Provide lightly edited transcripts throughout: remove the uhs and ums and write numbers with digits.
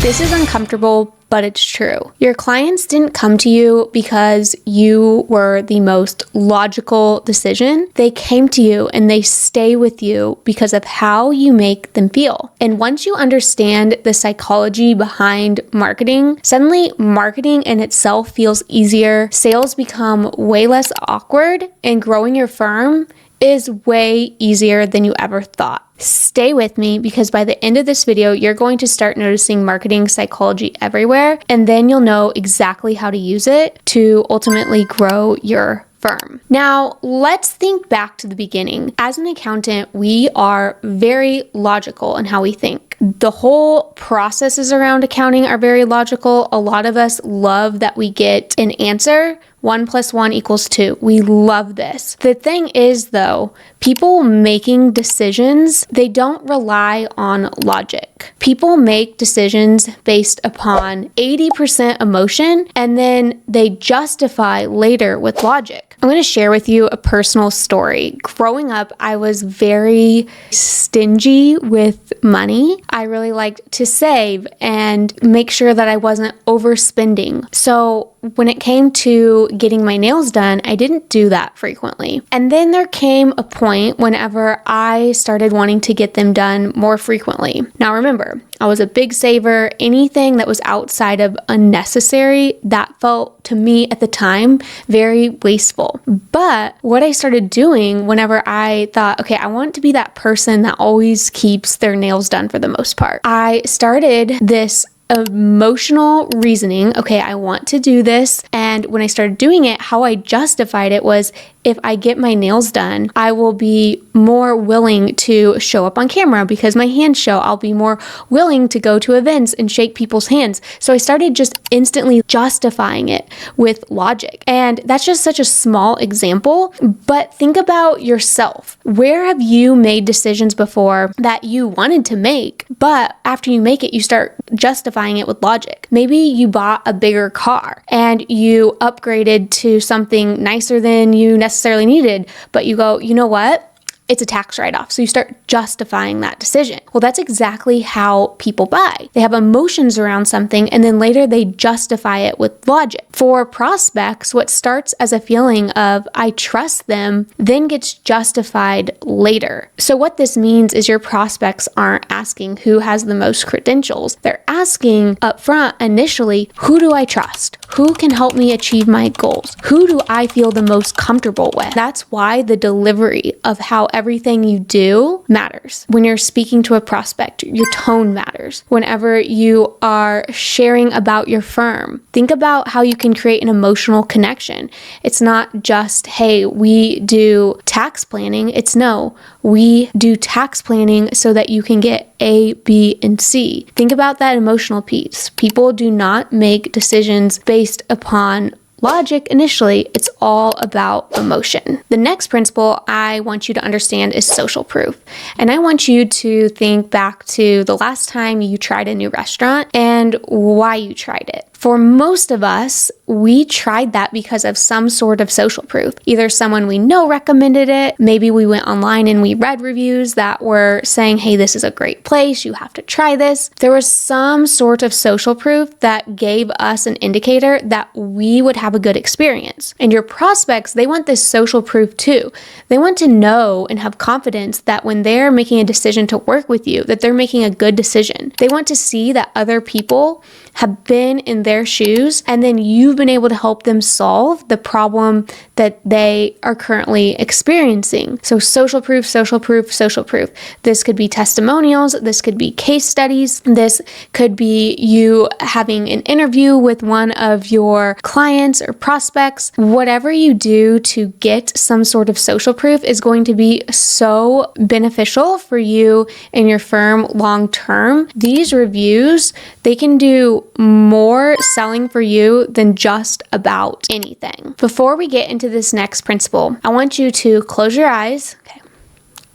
This is uncomfortable, but it's true. Your clients didn't come to you because you were the most logical decision. They came to you and they stay with you because of how you make them feel. And once you understand the psychology behind marketing, suddenly marketing in itself feels easier, sales become way less awkward, and growing your firm is way easier than you ever thought. Stay with me because by the end of this video, you're going to start noticing marketing psychology everywhere, and then you'll know exactly how to use it to ultimately grow your firm. Now, let's think back to the beginning. As an accountant, we are very logical in how we think. The whole processes around accounting are very logical. A lot of us love that we get an answer. 1 + 1 = 2. We love this. The thing is, though, people making decisions, they don't rely on logic. People make decisions based upon 80% emotion, and then they justify later with logic. I'm going to share with you a personal story. Growing up, I was very stingy with money. I really liked to save and make sure that I wasn't overspending. So when it came to getting my nails done, I didn't do that frequently. And then there came a point whenever I started wanting to get them done more frequently. Now remember, I was a big saver. Anything that was outside of unnecessary, that felt to me at the time very wasteful. But what I started doing whenever I thought, okay, I want to be that person that always keeps their nails done for the most part, I started this emotional reasoning. Okay, I want to do this. And when I started doing it, how I justified it was, if I get my nails done, I will be more willing to show up on camera because my hands show. I'll be more willing to go to events and shake people's hands. So I started just instantly justifying it with logic. And that's just such a small example, but think about yourself. Where have you made decisions before that you wanted to make, but after you make it, you start justifying it with logic? Maybe you bought a bigger car and you upgraded to something nicer than you necessarily needed, but you go, you know what? It's a tax write-off. So you start justifying that decision. Well, that's exactly how people buy. They have emotions around something and then later they justify it with logic. For prospects, what starts as a feeling of I trust them then gets justified later. So what this means is your prospects aren't asking who has the most credentials. They're asking up front initially, who do I trust? Who can help me achieve my goals? Who do I feel the most comfortable with? That's why the delivery of how everything you do matters. When you're speaking to a prospect, your tone matters. Whenever you are sharing about your firm, think about how you can create an emotional connection. It's not just, hey, we do tax planning. It's no, we do tax planning so that you can get A, B, and C. Think about that emotional piece. People do not make decisions based upon logic initially. It's all about emotion. The next principle I want you to understand is social proof. And I want you to think back to the last time you tried a new restaurant and why you tried it. For most of us, we tried that because of some sort of social proof. Either someone we know recommended it, maybe we went online and we read reviews that were saying, hey, this is a great place, you have to try this. There was some sort of social proof that gave us an indicator that we would have a good experience. And your prospects, they want this social proof too. They want to know and have confidence that when they're making a decision to work with you, that they're making a good decision. They want to see that other people have been in their shoes and then you've been able to help them solve the problem that they are currently experiencing. So social proof, social proof, social proof. This could be testimonials. This could be case studies. This could be you having an interview with one of your clients or prospects. Whatever you do to get some sort of social proof is going to be so beneficial for you and your firm long term. These reviews, they can do more selling for you than just about anything. Before we get into this next principle, I want you to close your eyes. Okay,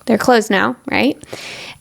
they're closed now, right?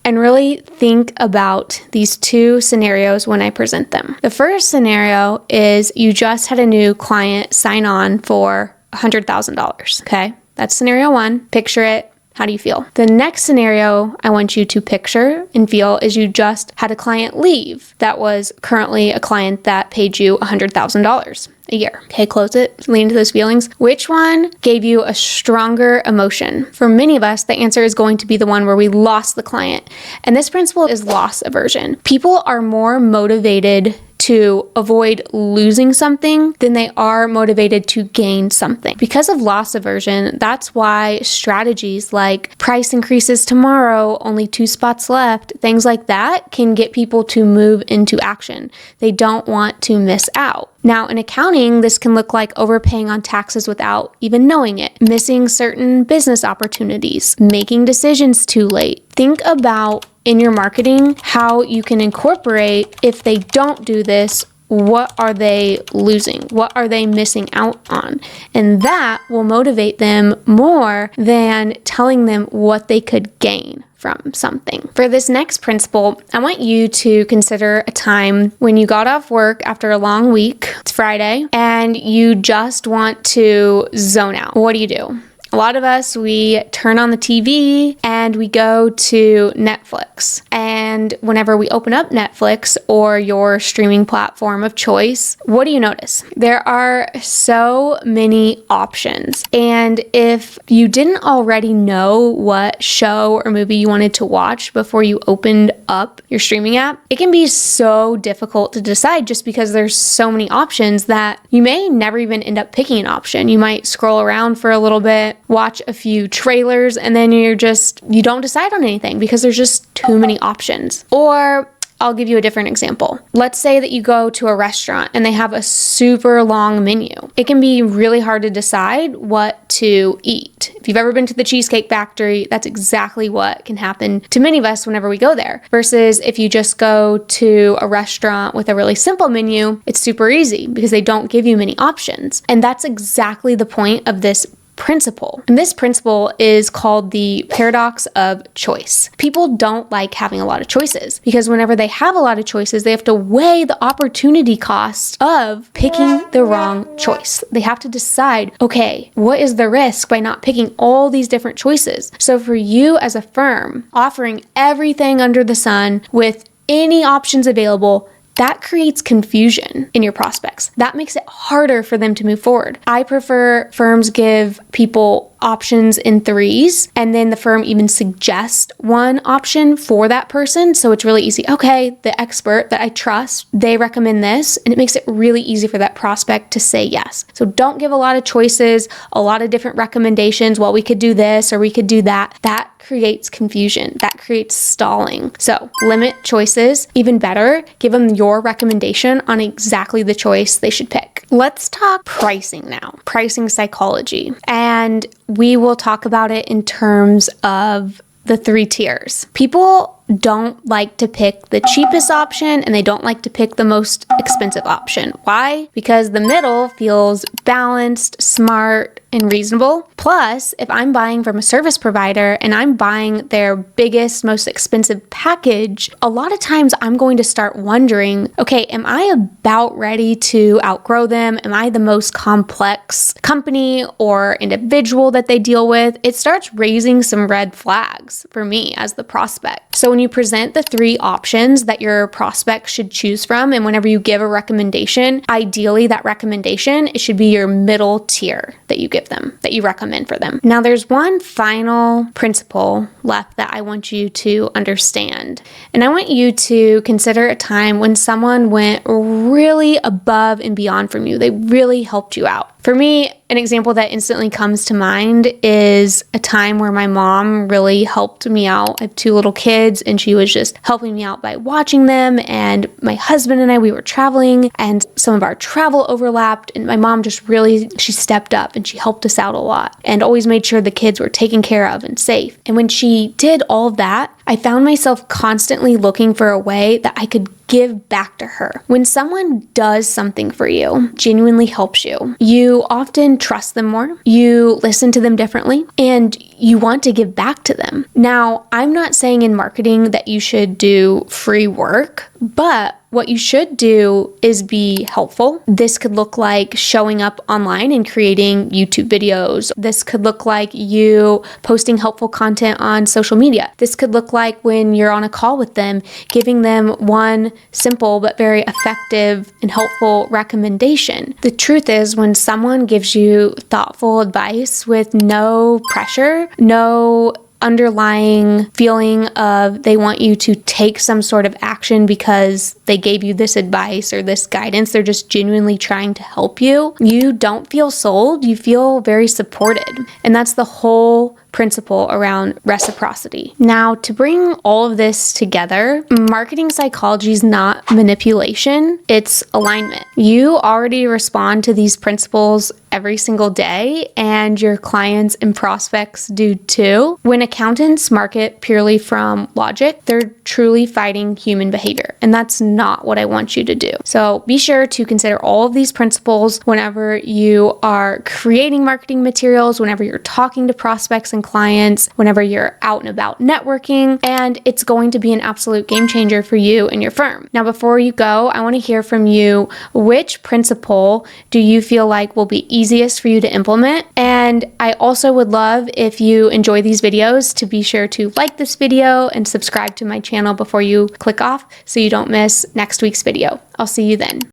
And really think about these two scenarios when I present them. The first scenario is you just had a new client sign on for $100,000, okay? That's scenario one. Picture it. How do you feel? The next scenario I want you to picture and feel is you just had a client leave that was currently a client that paid you $100,000 a year. Okay, close it, lean into those feelings. Which one gave you a stronger emotion? For many of us, the answer is going to be the one where we lost the client. And this principle is loss aversion. People are more motivated to avoid losing something than they are motivated to gain something. Because of loss aversion, that's why strategies like price increases tomorrow, only 2 spots left, things like that can get people to move into action. They don't want to miss out. Now, in accounting, this can look like overpaying on taxes without even knowing it, missing certain business opportunities, making decisions too late. Think about in your marketing how you can incorporate, if they don't do this, what are they losing? What are they missing out on? And that will motivate them more than telling them what they could gain from something. For this next principle, I want you to consider a time when you got off work after a long week, it's Friday, and you just want to zone out. What do? A lot of us, we turn on the TV and we go to Netflix. And whenever we open up Netflix or your streaming platform of choice, what do you notice? There are so many options. And if you didn't already know what show or movie you wanted to watch before you opened up your streaming app, it can be so difficult to decide just because there's so many options that you may never even end up picking an option. You might scroll around for a little bit, watch a few trailers, and then you don't decide on anything because there's just too many options. Or I'll give you a different example. Let's say that you go to a restaurant and they have a super long menu. It can be really hard to decide what to eat. If you've ever been to the Cheesecake Factory, that's exactly what can happen to many of us whenever we go there. Versus if you just go to a restaurant with a really simple menu, it's super easy because they don't give you many options. And that's exactly the point of this principle. And this principle is called the paradox of choice. People don't like having a lot of choices because whenever they have a lot of choices, they have to weigh the opportunity cost of picking the wrong choice. They have to decide, okay, what is the risk by not picking all these different choices? So for you as a firm, offering everything under the sun with any options available, that creates confusion in your prospects. That makes it harder for them to move forward. I prefer firms give people options in 3s, and then the firm even suggests one option for that person. So it's really easy. Okay, the expert that I trust, they recommend this, and it makes it really easy for that prospect to say yes. So don't give a lot of choices, a lot of different recommendations. Well, we could do this or we could do that. That creates confusion. That creates stalling. So limit choices. Even better, give them your recommendation on exactly the choice they should pick. Let's talk pricing now, pricing psychology. And we will talk about it in terms of the 3 tiers. People don't like to pick the cheapest option and they don't like to pick the most expensive option. Why? Because the middle feels balanced, smart, and reasonable. Plus, if I'm buying from a service provider and I'm buying their biggest, most expensive package, a lot of times I'm going to start wondering, okay, am I about ready to outgrow them? Am I the most complex company or individual that they deal with? It starts raising some red flags for me as the prospect. So when you present the 3 options that your prospect should choose from, and whenever you give a recommendation, ideally that recommendation, it should be your middle tier that you give them, that you recommend for them. Now there's one final principle left that I want you to understand. And I want you to consider a time when someone went really above and beyond from you. They really helped you out. For me, an example that instantly comes to mind is a time where my mom really helped me out. I have 2 little kids and she was just helping me out by watching them. And my husband and I, we were traveling and some of our travel overlapped. And my mom just really, she stepped up and she helped us out a lot and always made sure the kids were taken care of and safe. And when she did all of that, I found myself constantly looking for a way that I could give back to her. When someone does something for you, genuinely helps you, you often trust them more, you listen to them differently, and you want to give back to them. Now, I'm not saying in marketing that you should do free work, but what you should do is be helpful. This could look like showing up online and creating YouTube videos. This could look like you posting helpful content on social media. This could look like when you're on a call with them, giving them one simple but very effective and helpful recommendation. The truth is, when someone gives you thoughtful advice with no pressure, no underlying feeling of they want you to take some sort of action because they gave you this advice or this guidance, they're just genuinely trying to help you, you don't feel sold, you feel very supported. And that's the whole principle around reciprocity. Now, to bring all of this together, marketing psychology is not manipulation, it's alignment. You already respond to these principles every single day, and your clients and prospects do too. When accountants market purely from logic, they're truly fighting human behavior, and that's not what I want you to do. So be sure to consider all of these principles whenever you are creating marketing materials, whenever you're talking to prospects and clients, whenever you're out and about networking, and it's going to be an absolute game changer for you and your firm. Now, before you go, I want to hear from you. Which principle do you feel like will be easiest for you to implement? And I also would love, if you enjoy these videos, to be sure to like this video and subscribe to my channel before you click off so you don't miss next week's video. I'll see you then.